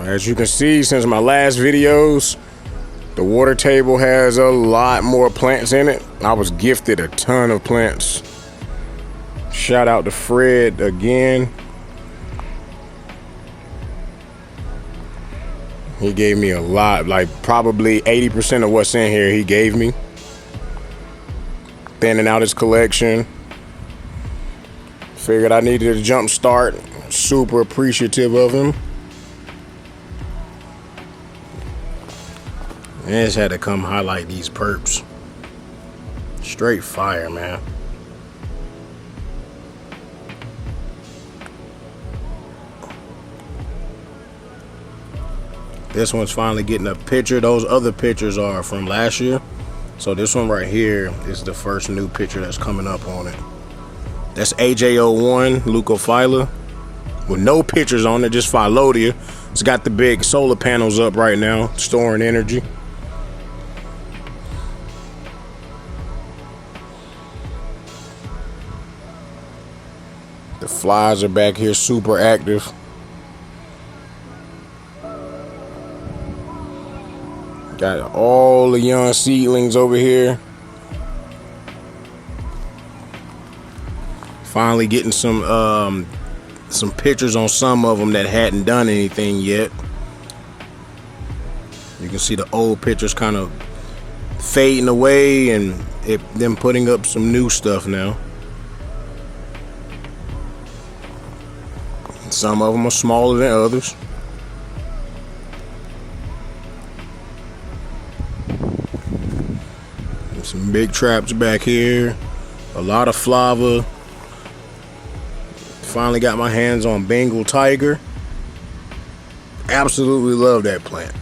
As you can see, since my last videos, the water table has a lot more plants in it. I was gifted a ton of plants. Shout out to Fred again. He gave me a lot, like probably 80% of what's in here he gave me. Thinning out his collection. Figured I needed a jump start. Super appreciative of him. I just had to come highlight these perps. Straight fire, man. This one's finally getting a picture. Those other pictures are from last year. So this one right here is the first new picture that's coming up on it. That's AJ01 Leucophylla with no pictures on it, just Phyllodia. It's got the big solar panels up right now, storing energy. The flies are back here super active. Got all the young seedlings over here. Finally getting some pictures on some of them that hadn't done anything yet. You can see the old pictures kind of fading away and them putting up some new stuff now. Some of them are smaller than others. Some big traps back here. A lot of flava. Finally got my hands on Bengal Tiger. Absolutely love that plant.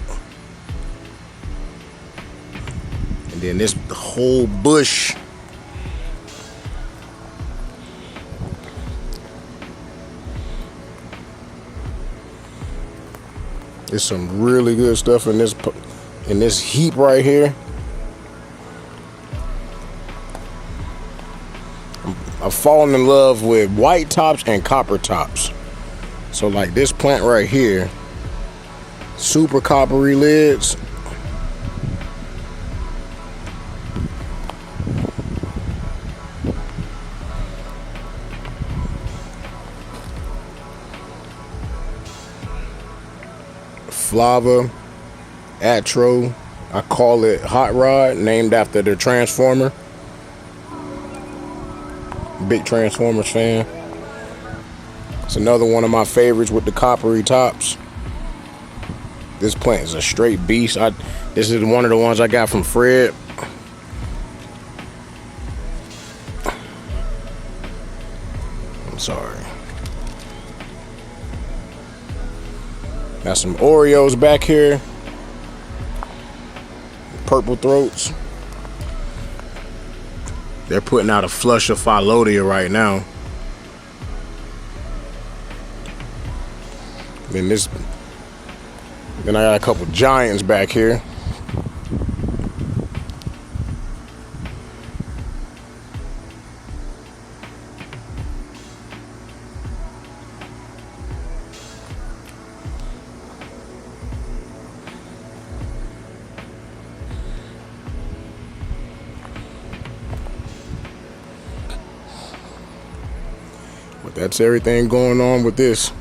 And then this whole bush. There's some really good stuff in this heap right here. I've fallen in love with white tops and copper tops. So like this plant right here, super coppery lids. Flava Atro, I call it Hot Rod, named after the Transformer. Big Transformers fan. It's another one of my favorites with the coppery tops. This plant is a straight beast. This is one of the ones I got from Fred. I'm sorry. Got some Oreos back here. Purple throats. They're putting out a flush of Phyllodia right now. Then I got a couple giants back here. But that's everything going on with this.